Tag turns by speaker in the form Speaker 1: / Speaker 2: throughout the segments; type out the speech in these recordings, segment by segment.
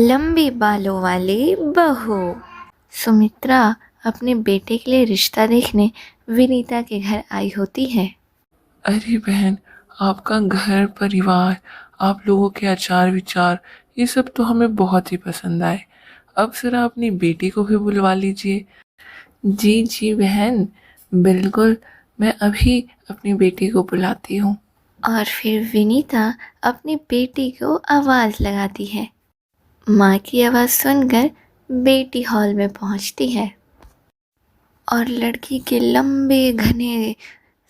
Speaker 1: लंबे बालों वाली बहू। सुमित्रा अपने बेटे के लिए रिश्ता देखने विनीता के घर आई होती है।
Speaker 2: अरे बहन, आपका घर परिवार, आप लोगों के आचार विचार, ये सब तो हमें बहुत ही पसंद आए। अब ज़रा अपनी बेटी को भी बुलवा लीजिए। जी जी बहन, बिल्कुल, मैं अभी अपनी बेटी को बुलाती हूँ।
Speaker 1: और फिर विनीता अपनी बेटी को आवाज़ लगाती है। माँ की आवाज़ सुनकर बेटी हॉल में पहुँचती है और लड़की के लंबे घने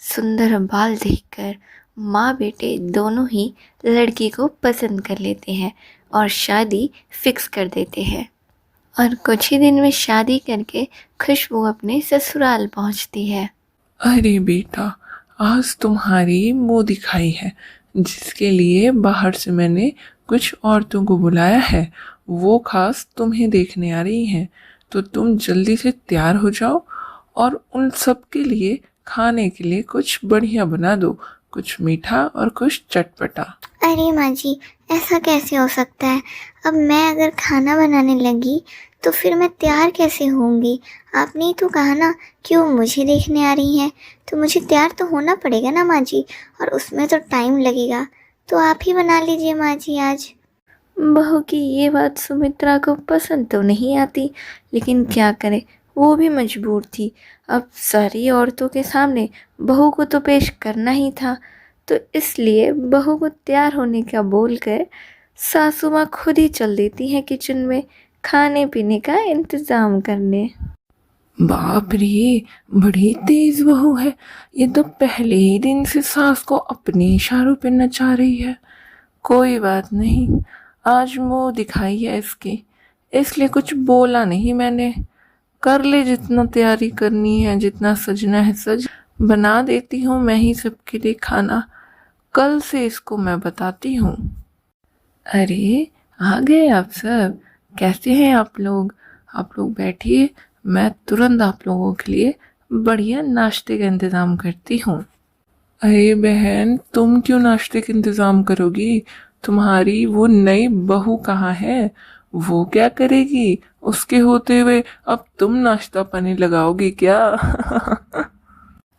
Speaker 1: सुंदर बाल देखकर माँ बेटे दोनों ही लड़की को पसंद कर लेते हैं और शादी फिक्स कर देते हैं। और कुछ ही दिन में शादी करके खुशबू अपने ससुराल पहुँचती है।
Speaker 2: अरे बेटा, आज तुम्हारी मुंह दिखाई है। जिसके लिए बाहर से मैंने कुछ औरतों को बुलाया है, वो खास तुम्हें देखने आ रही हैं। तो तुम जल्दी से तैयार हो जाओ और उन सब के लिए खाने के लिए कुछ बढ़िया बना दो, कुछ मीठा और कुछ चटपटा।
Speaker 3: अरे माँ जी, ऐसा कैसे हो सकता है? अब मैं अगर खाना बनाने लगी तो फिर मैं तैयार कैसे होंगी? आपने ही तो कहा ना कि वो मुझे देखने आ रही हैं, तो मुझे तैयार तो होना पड़ेगा ना माँ जी, और उसमें तो टाइम लगेगा। तो आप ही बना लीजिए माँ जी आज।
Speaker 1: बहू की ये बात सुमित्रा को पसंद तो नहीं आती, लेकिन क्या करे, वो भी मजबूर थी। अब सारी औरतों के सामने बहू को तो पेश करना ही था, तो इसलिए बहू को तैयार होने का बोलकर सासू माँ खुद ही चल देती हैं किचन में खाने पीने का इंतज़ाम करने।
Speaker 2: बाप रे, बड़ी तेज बहू है। ये तो पहले ही दिन से सास को अपने इशारों पे नचा रही है। कोई बात नहीं, आज मुंह दिखाई है इसकी, इसलिए कुछ बोला नहीं मैंने। कर ले जितना तैयारी करनी है, जितना सजना है सज। बना देती हूँ मैं ही सबके लिए खाना। कल से इसको मैं बताती हूँ। अरे, आ गए आप सब। कैसे हैं आप लोग? आप लोग बैठिए, मैं तुरंत आप लोगों के लिए बढ़िया नाश्ते का इंतज़ाम करती हूँ। अरे बहन, तुम क्यों नाश्ते का इंतज़ाम करोगी? तुम्हारी वो नई बहू कहाँ है? वो क्या करेगी? उसके होते हुए अब तुम नाश्ता पानी लगाओगी क्या?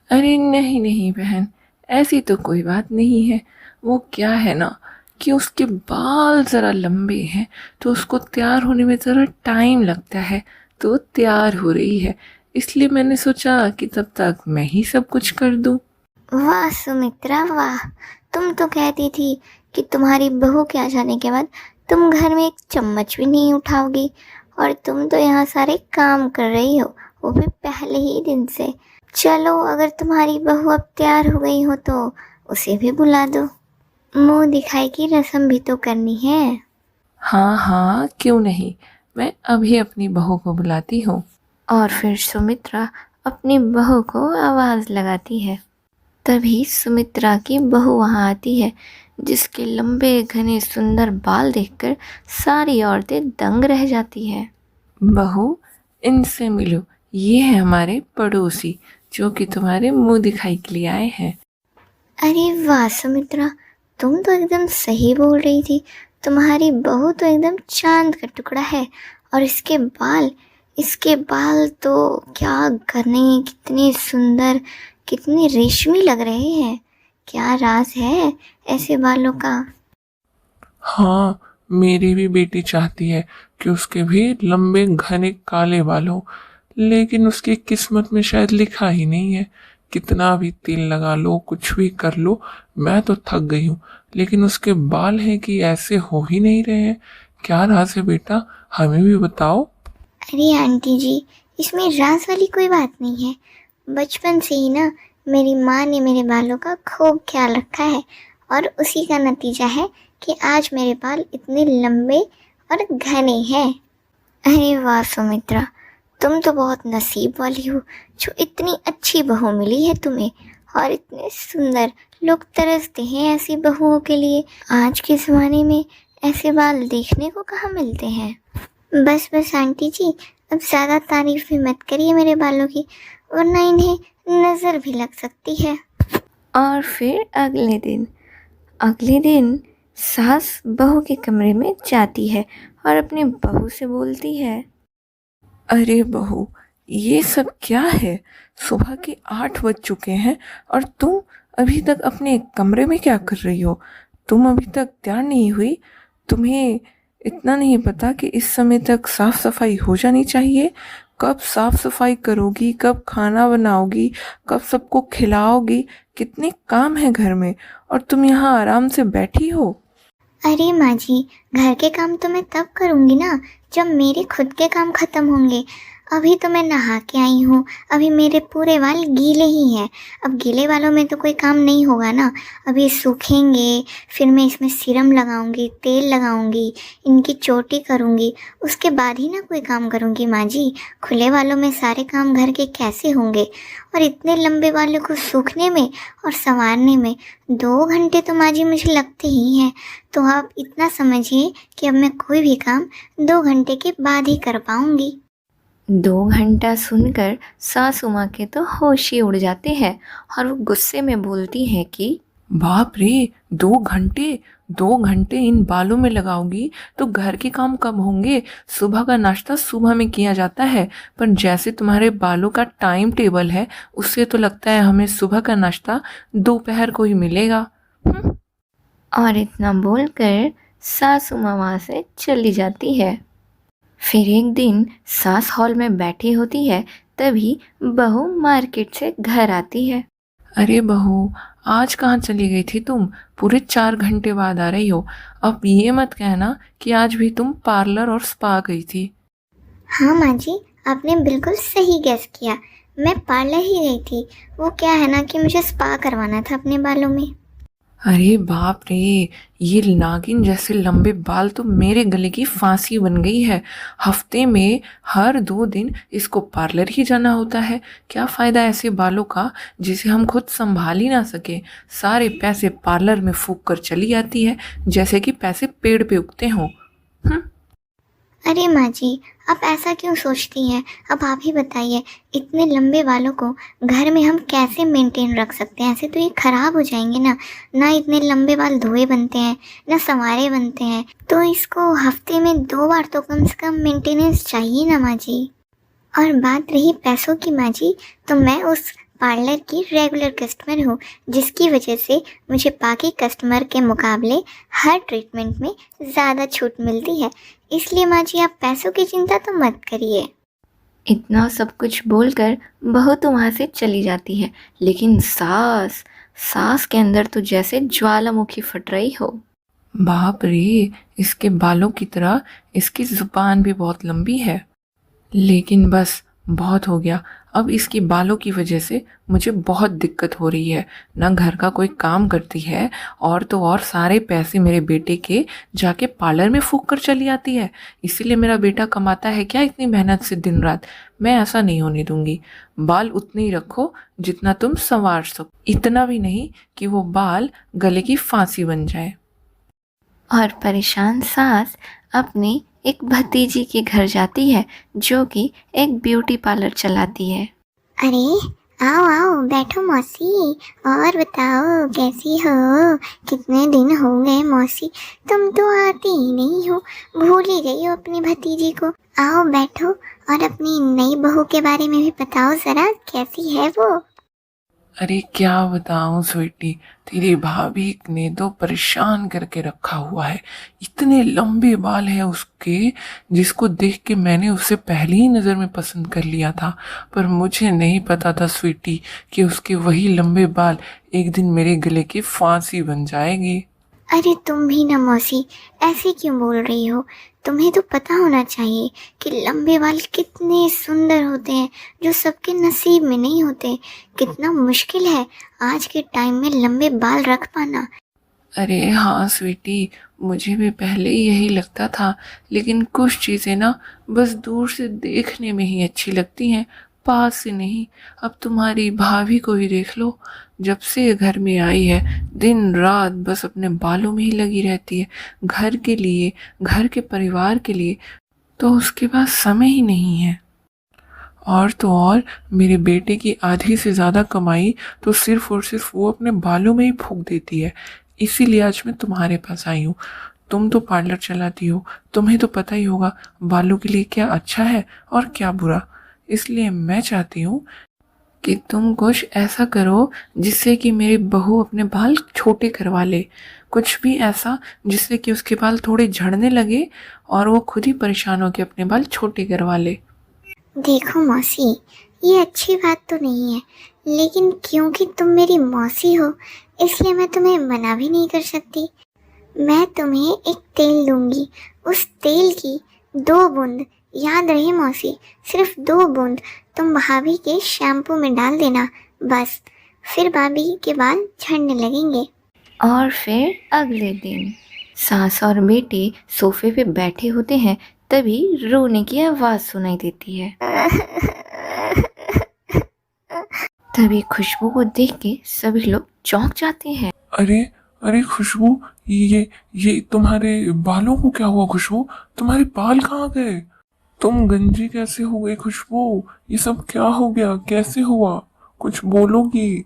Speaker 2: अरे नहीं नहीं बहन, ऐसी तो कोई बात नहीं है। वो क्या है ना कि उसके बाल ज़रा लंबे हैं, तो उसको तैयार होने में ज़रा टाइम लगता है। तो तैयार हो रही है, इसलिए मैंने सोचा कि तब तक मैं ही सब कुछ कर दूं।
Speaker 3: वाह सुमित्रा वाह, तुम तो कहती थी कि तुम्हारी बहू के आ जाने के बाद तुम घर में एक चम्मच भी नहीं उठाओगी, और तुम तो यहाँ सारे काम कर रही हो, वो भी पहले ही दिन से। चलो, अगर तुम्हारी बहू अब तैयार हो गई हो तो उसे भी बुला दो। मुंह दिखाई की रस्म भी तो करनी है।
Speaker 2: हाँ हाँ, क्यों नहीं, मैं अभी अपनी बहू को बुलाती हूँ।
Speaker 1: और फिर सुमित्रा अपनी बहू को आवाज़ लगाती है। तभी सुमित्रा की बहू वहाँ आती है, जिसके लंबे घने सुंदर बाल देखकर सारी औरतें दंग रह जाती हैं।
Speaker 2: बहू, इनसे मिलो, ये है हमारे पड़ोसी, जो कि तुम्हारे मुंह दिखाई के लिए आए हैं।
Speaker 3: अरे वाह सुमित्रा, तुम तो एकदम सही बोल रही थी। तुम्हारी बहू तो एकदम चांद का टुकड़ा है, और इसके बाल तो क्या घने, कितने सुंदर, कितने रेशमी लग रहे हैं। क्या राज है ऐसे बालों का?
Speaker 2: हाँ, मेरी भी बेटी चाहती है कि उसके भी लंबे घने काले बाल हो, लेकिन उसकी किस्मत में शायद लिखा ही नहीं है। कितना भी तेल लगा लो, कुछ भी कर लो, मैं तो थक गई हूँ। लेकिन उसके बाल हैं कि ऐसे हो ही नहीं रहे हैं। क्या राज है बेटा, हमें भी बताओ।
Speaker 3: अरे आंटी जी, इसमें राज वाली कोई बात नहीं है। बचपन से ही ना मेरी माँ ने मेरे बालों का खूब ख्याल रखा है, और उसी का नतीजा है कि आज मेरे बाल इतने लंबे और घने हैं। अरे वाह सुमित्रा, तुम तो बहुत नसीब वाली हो, जो इतनी अच्छी बहू मिली है तुम्हें, और इतने सुंदर। लोग तरसते हैं ऐसी बहुओं के लिए। आज के ज़माने में ऐसे बाल देखने को कहाँ मिलते हैं। बस बस आंटी जी, अब ज़्यादा तारीफ भी मत करिए मेरे बालों की, वरना इन्हें नज़र भी लग सकती है।
Speaker 1: और फिर अगले दिन सास बहू के कमरे में जाती है और अपनी बहू से बोलती है।
Speaker 2: अरे बहू, ये सब क्या है? सुबह के 8 बज चुके हैं और तुम अभी तक अपने कमरे में क्या कर रही हो? तुम अभी तक तैयार नहीं हुई? तुम्हें इतना नहीं पता कि इस समय तक साफ सफाई हो जानी चाहिए? कब साफ सफाई करोगी? कब खाना बनाओगी? कब सबको खिलाओगी? कितने काम है घर में और तुम यहाँ आराम से बैठी हो।
Speaker 3: अरे माँ जी, घर के काम तो मैं तब करूँगी ना जब मेरे खुद के काम खत्म होंगे। अभी तो मैं नहा के आई हूँ, अभी मेरे पूरे बाल गीले ही हैं। अब गीले बालों में तो कोई काम नहीं होगा ना, अभी सूखेंगे, फिर मैं इसमें सीरम लगाऊंगी, तेल लगाऊंगी, इनकी चोटी करूंगी, उसके बाद ही ना कोई काम करूंगी माँ जी। खुले बालों में सारे काम घर के कैसे होंगे? और इतने लंबे बालों को सूखने में और संवारने में 2 घंटे तो माँ जी मुझे लगते ही हैं। तो आप इतना समझिए कि अब मैं कोई भी काम 2 घंटे के बाद ही कर पाऊंगी।
Speaker 1: 2 घंटा सुनकर सासू माँ के तो होश ही उड़ जाते हैं और वो गुस्से में बोलती है कि
Speaker 2: बाप रे, 2 घंटे! 2 घंटे इन बालों में लगाओगी तो घर के काम कब होंगे? सुबह का नाश्ता सुबह में किया जाता है, पर जैसे तुम्हारे बालों का टाइम टेबल है उससे तो लगता है हमें सुबह का नाश्ता दोपहर को ही मिलेगा।
Speaker 1: और इतना बोलकर सासू माँ वहाँ से चली जाती है। फिर एक दिन सास हॉल में बैठी होती है, तभी बहू मार्केट से घर आती है।
Speaker 2: अरे बहू, आज कहाँ चली गई थी तुम? पूरे 4 घंटे बाद आ रही हो। अब ये मत कहना कि आज भी तुम पार्लर और स्पा गई थी।
Speaker 3: हाँ माँ जी, आपने बिल्कुल सही गैस किया, मैं पार्लर ही गई थी। वो क्या है ना कि मुझे स्पा करवाना था अपने बालों में।
Speaker 2: अरे बाप रे, ये नागिन जैसे लंबे बाल तो मेरे गले की फांसी बन गई है। हफ्ते में हर 2 दिन इसको पार्लर ही जाना होता है। क्या फ़ायदा ऐसे बालों का जिसे हम खुद संभाल ही ना सके। सारे पैसे पार्लर में फूंक कर चली आती है जैसे कि पैसे पेड़ पे उगते हों।
Speaker 3: अरे माँ जी, आप ऐसा क्यों सोचती हैं? अब आप ही बताइए, इतने लंबे बालों को घर में हम कैसे मेंटेन रख सकते हैं? ऐसे तो ये खराब हो जाएंगे ना। ना इतने लंबे बाल धोए बनते हैं, ना संवारे बनते हैं। तो इसको हफ्ते में 2 बार तो कम से कम मेंटेनेंस चाहिए ना माँ जी। और बात रही पैसों की माँ जी, तो मैं उस पार्लर की रेगुलर कस्टमर हूँ, जिसकी वजह से मुझे बाकी कस्टमर के मुकाबले हर ट्रीटमेंट में ज़्यादा छूट मिलती है। इसलिए माँ जी, आप पैसों की चिंता तो मत करिए।
Speaker 1: इतना सब कुछ बोलकर बहू तो वहाँ से चली जाती है, लेकिन सास के अंदर तो जैसे ज्वालामुखी फट रही हो।
Speaker 2: बाप रे, इसके बालों की तरह इसकी जुबान भी बहुत लंबी है। लेकिन बस बहुत हो गया। अब इसकी बालों की वजह से मुझे बहुत दिक्कत हो रही है। ना घर का कोई काम करती है और तो और सारे पैसे मेरे बेटे के जाके पार्लर में फूंक कर चली आती है। इसीलिए मेरा बेटा कमाता है क्या इतनी मेहनत से दिन रात? मैं ऐसा नहीं होने दूंगी। बाल उतने ही रखो जितना तुम संवार सको, इतना भी नहीं कि वो बाल गले की फांसी बन जाए।
Speaker 1: और परेशान सास अपनी एक भतीजी के घर जाती है, जो कि एक ब्यूटी पार्लर चलाती है।
Speaker 3: अरे आओ आओ, बैठो मौसी, और बताओ कैसी हो? कितने दिन हो गए मौसी, तुम तो आती ही नहीं हो, भूल ही गई हो अपनी भतीजी को। आओ बैठो, और अपनी नई बहू के बारे में भी बताओ ज़रा, कैसी है वो?
Speaker 2: अरे क्या बताऊं स्वीटी, तेरी भाभी ने तो परेशान करके रखा हुआ है। इतने लंबे बाल है उसके, जिसको देख के मैंने उसे पहली ही नज़र में पसंद कर लिया था। पर मुझे नहीं पता था स्वीटी कि उसके वही लंबे बाल एक दिन मेरे गले की फांसी बन जाएगी।
Speaker 3: अरे तुम भी ना मौसी, ऐसे क्यों बोल रही हो? तुम्हें तो पता होना चाहिए कि लंबे बाल कितने सुंदर होते हैं, जो सबके नसीब में नहीं होते। कितना मुश्किल है आज के टाइम में लंबे बाल रख पाना।
Speaker 2: अरे हाँ स्वीटी, मुझे भी पहले यही लगता था, लेकिन कुछ चीज़ें ना बस दूर से देखने में ही अच्छी लगती हैं, पास से नहीं। अब तुम्हारी भाभी को ही देख लो, जब से घर में आई है दिन रात बस अपने बालों में ही लगी रहती है। घर के लिए, घर के परिवार के लिए तो उसके पास समय ही नहीं है। और तो और मेरे बेटे की आधी से ज़्यादा कमाई तो सिर्फ और सिर्फ वो अपने बालों में ही फूंक देती है। इसीलिए आज मैं तुम्हारे पास आई हूँ। तुम तो पार्लर चलाती हो, तुम्हें तो पता ही होगा बालों के लिए क्या अच्छा है और क्या बुरा। इसलिए मैं चाहती हूँ कि तुम कुछ ऐसा करो जिससे कि मेरी बहू अपने बाल छोटे करवा ले। कुछ भी ऐसा जिससे कि उसके बाल थोड़े झड़ने लगे और वो खुद ही परेशान होकर अपने बाल छोटे करवा ले।
Speaker 3: देखो मौसी, ये अच्छी बात तो नहीं है, लेकिन क्योंकि तुम मेरी मौसी हो इसलिए मैं तुम्हें मना भी नहीं कर सकती। मैं तुम्हें एक तेल दूंगी, उस तेल की 2 बूंद, याद रहे मौसी, सिर्फ 2 बूंद तुम भाभी के शैम्पू में डाल देना, बस। फिर भाभी के बाल झड़ने लगेंगे।
Speaker 1: और फिर अगले दिन सास और बेटे सोफे पे बैठे होते हैं, तभी रोने की आवाज़ सुनाई देती है। तभी खुशबू को देख के सभी लोग चौंक जाते हैं।
Speaker 4: अरे अरे खुशबू, ये तुम्हारे बालों को क्या हुआ? खुशबू, तुम्हारे बाल कहाँ गए? तुम गंजी कैसे हो गई खुशबू? ये सब क्या हो गया? कैसे हुआ? कुछ बोलोगी?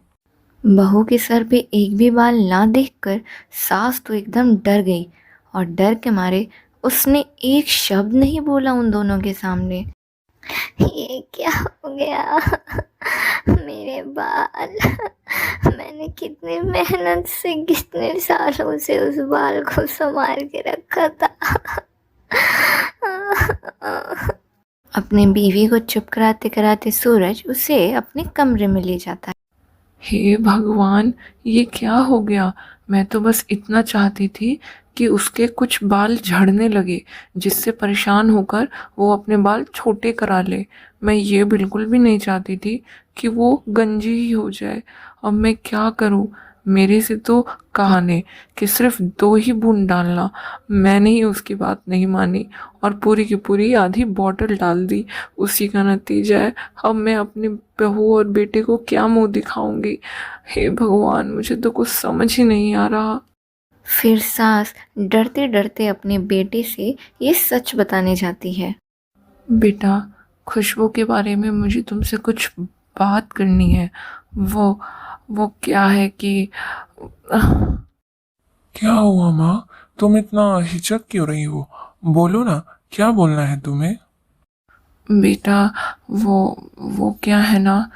Speaker 1: बहू के सर पे एक भी बाल ना देखकर सास तो एकदम डर गई और डर के मारे उसने एक शब्द नहीं बोला उन दोनों के सामने।
Speaker 3: ये क्या हो गया? मेरे बाल, मैंने कितनी मेहनत से कितने सालों से उस बाल को संभाल के रखा था।
Speaker 1: अपनी बीवी को चुप कराते कराते सूरज उसे अपने कमरे में ले जाता है।
Speaker 2: हे भगवान, ये क्या हो गया? मैं तो बस इतना चाहती थी कि उसके कुछ बाल झड़ने लगे जिससे परेशान होकर वो अपने बाल छोटे करा ले। मैं ये बिल्कुल भी नहीं चाहती थी कि वो गंजी ही हो जाए। अब मैं क्या करूं? मेरे से तो कहा ने कि सिर्फ 2 ही बूंद डालना। मैंने ही उसकी बात नहीं मानी और पूरी की पूरी आधी बॉटल डाल दी। उसी का नतीजा है अब मैं अपनी बहू और बेटे को क्या मुंह दिखाऊंगी। हे भगवान, मुझे तो कुछ समझ ही नहीं आ रहा।
Speaker 1: फिर सास डरते डरते अपने बेटे से ये सच बताने जाती है।
Speaker 2: बेटा, खुशबू के बारे में मुझे तुमसे कुछ बात करनी है। वो क्या है कि
Speaker 4: क्या हुआ माँ? तुम इतना हिचक क्यों रही हो? बोलो ना, क्या बोलना है तुम्हें?
Speaker 2: बेटा, वो क्या है ना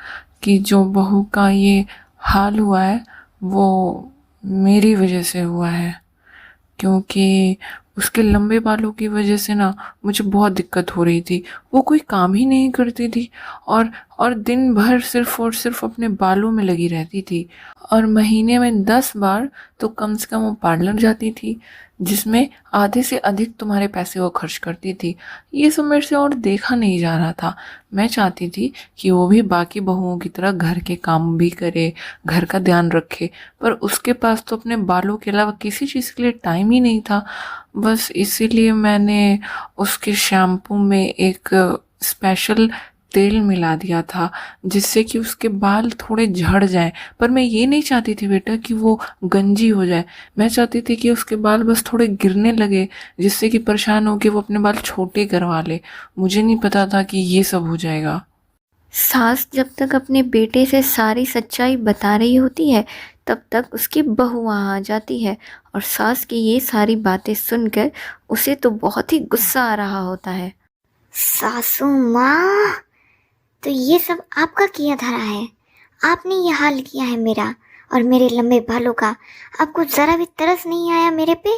Speaker 2: कि जो बहू का ये हाल हुआ है वो मेरी वजह से हुआ है। क्योंकि उसके लंबे बालों की वजह से ना मुझे बहुत दिक्कत हो रही थी। वो कोई काम ही नहीं करती थी और दिन भर सिर्फ और सिर्फ अपने बालों में लगी रहती थी। और महीने में 10 बार तो कम से कम वो पार्लर जाती थी, जिसमें आधे से अधिक तुम्हारे पैसे वो खर्च करती थी। ये सब मेरे से और देखा नहीं जा रहा था। मैं चाहती थी कि वो भी बाकी बहुओं की तरह घर के काम भी करे, घर का ध्यान रखे, पर उसके पास तो अपने बालों के अलावा किसी चीज़ के लिए टाइम ही नहीं था। बस इसीलिए मैंने उसके शैम्पू में एक स्पेशल तेल मिला दिया था जिससे कि उसके बाल थोड़े झड़ जाएं। पर मैं ये नहीं चाहती थी बेटा कि वो गंजी हो जाए। मैं चाहती थी कि उसके बाल बस थोड़े गिरने लगे जिससे कि परेशान हो के वो अपने बाल छोटे करवा ले। मुझे नहीं पता था कि ये सब हो जाएगा।
Speaker 1: सास जब तक अपने बेटे से सारी सच्चाई बता रही होती है तब तक उसकी बहू वहाँ आ जाती है और सास की ये सारी बातें सुनकर उसे तो बहुत ही गुस्सा आ रहा होता है।
Speaker 3: सासू माँ, तो ये सब आपका किया धरा है। आपने ये हाल किया है मेरा और मेरे लंबे बालों का। आपको ज़रा भी तरस नहीं आया मेरे पे,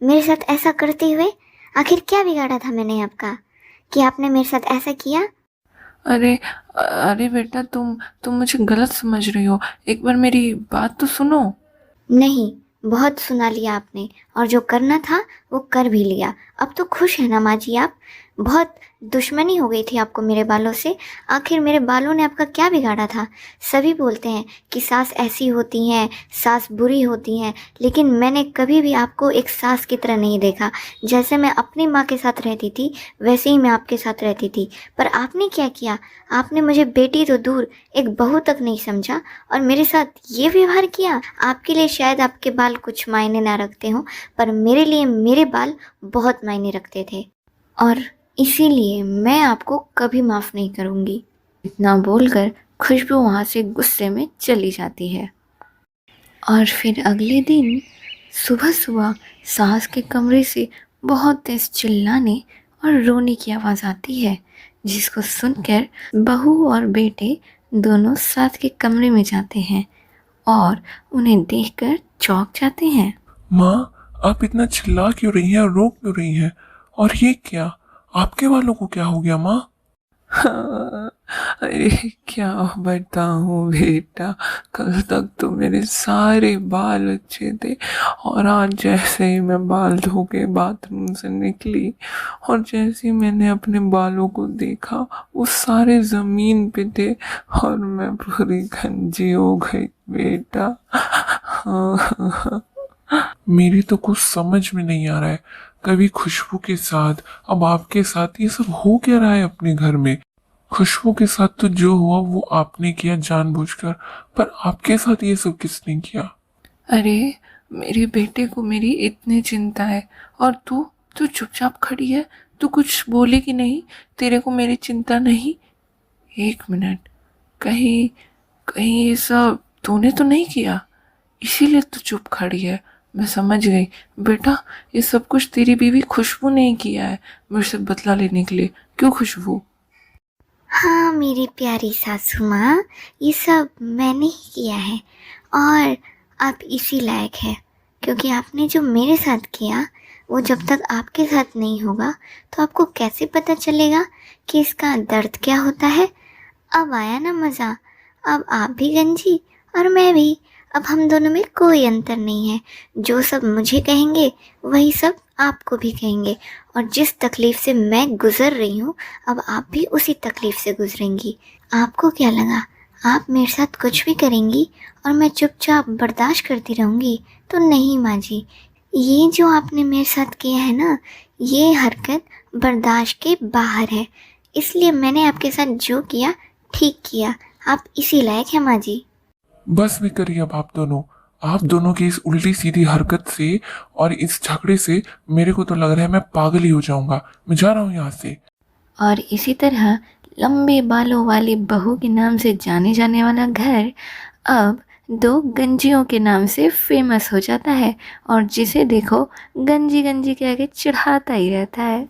Speaker 3: मेरे साथ ऐसा करते हुए? आखिर क्या बिगाड़ा था मैंने आपका कि आपने मेरे साथ ऐसा किया?
Speaker 2: अरे अरे बेटा, तुम मुझे गलत समझ रही हो। एक बार मेरी बात तो सुनो।
Speaker 3: नहीं, बहुत सुना लिया आपने और जो करना था वो कर भी लिया। अब तो खुश है ना माँ जी आप? बहुत दुश्मनी हो गई थी आपको मेरे बालों से। आखिर मेरे बालों ने आपका क्या बिगाड़ा था? सभी बोलते हैं कि सास ऐसी होती हैं, सास बुरी होती हैं, लेकिन मैंने कभी भी आपको एक सास की तरह नहीं देखा। जैसे मैं अपनी माँ के साथ रहती थी वैसे ही मैं आपके साथ रहती थी। पर आपने क्या किया? आपने मुझे बेटी तो दूर एक बहू तक नहीं समझा और मेरे साथ ये व्यवहार किया। आपके लिए शायद आपके बाल कुछ मायने ना रखते हों, पर मेरे लिए मेरे बाल बहुत मायने रखते थे और इसीलिए मैं आपको कभी माफ़ नहीं करूँगी। इतना बोलकर खुशबू वहाँ से गुस्से में चली जाती है। और फिर अगले दिन
Speaker 1: सुबह सुबह सास के कमरे से बहुत तेज चिल्लाने और रोने की आवाज़ आती है, जिसको सुनकर बहू और बेटे दोनों सास के कमरे में जाते हैं और उन्हें देखकर चौंक जाते हैं।
Speaker 4: माँ, आप इतना चिल्ला क्यों रही हैं और रो क्यों रही हैं? और ये क्या, आपके बालों को क्या हो गया माँ?
Speaker 2: हाँ, अरे क्या बताऊँ बेटा, कल तक तो मेरे सारे बाल अच्छे थे और आज जैसे ही मैं बाल धो के बाथरूम से निकली और जैसे ही मैंने अपने बालों को देखा वो सारे ज़मीन पे थे और मैं पूरी गंजी हो गई बेटा। हाँ।
Speaker 4: मेरी तो कुछ समझ में नहीं आ रहा है। कभी खुशबू के साथ, अब आपके साथ ये सब हो क्या रहा है अपने घर में? खुशबू के साथ तो जो हुआ वो आपने किया जानबूझकर, पर आपके साथ ये सब किसने किया?
Speaker 2: अरे मेरे बेटे को मेरी इतनी चिंता है और तू चुपचाप खड़ी है, तू कुछ बोलेगी नहीं? तेरे को मेरी चिंता नहीं? एक मिनट, कहीं कहीं ये सब तूने तो नहीं किया, इसीलिए तू चुप खड़ी है। मैं समझ गई बेटा, ये सब कुछ तेरी बीवी खुशबू ने ही किया है मेरे से बदला लेने के लिए। क्यों खुशबू?
Speaker 3: हाँ मेरी प्यारी सासू माँ, ये सब मैंने ही किया है और आप इसी लायक है, क्योंकि आपने जो मेरे साथ किया वो जब तक आपके साथ नहीं होगा तो आपको कैसे पता चलेगा कि इसका दर्द क्या होता है। अब आया ना मज़ा। अब आप भी गंजी और मैं भी। अब हम दोनों में कोई अंतर नहीं है। जो सब मुझे कहेंगे वही सब आपको भी कहेंगे, और जिस तकलीफ़ से मैं गुज़र रही हूँ अब आप भी उसी तकलीफ़ से गुज़रेंगी। आपको क्या लगा आप मेरे साथ कुछ भी करेंगी और मैं चुपचाप बर्दाश्त करती रहूँगी? तो नहीं माँ जी, ये जो आपने मेरे साथ किया है ना, ये हरकत बर्दाश्त के बाहर है। इसलिए मैंने आपके साथ जो किया ठीक किया। आप इसी लायक हैं माँ जी।
Speaker 4: बस भी करिए अब आप दोनों की इस उल्टी सीधी हरकत से और इस झगड़े से मेरे को तो लग रहा है मैं पागल ही हो जाऊंगा। मैं जा रहा हूँ यहाँ से।
Speaker 1: और इसी तरह लंबे बालों वाली बहू के नाम से जाने जाने वाला घर अब दो गंजियों के नाम से फेमस हो जाता है और जिसे देखो गंजी गंजी के आगे चिढ़ाता ही रहता है।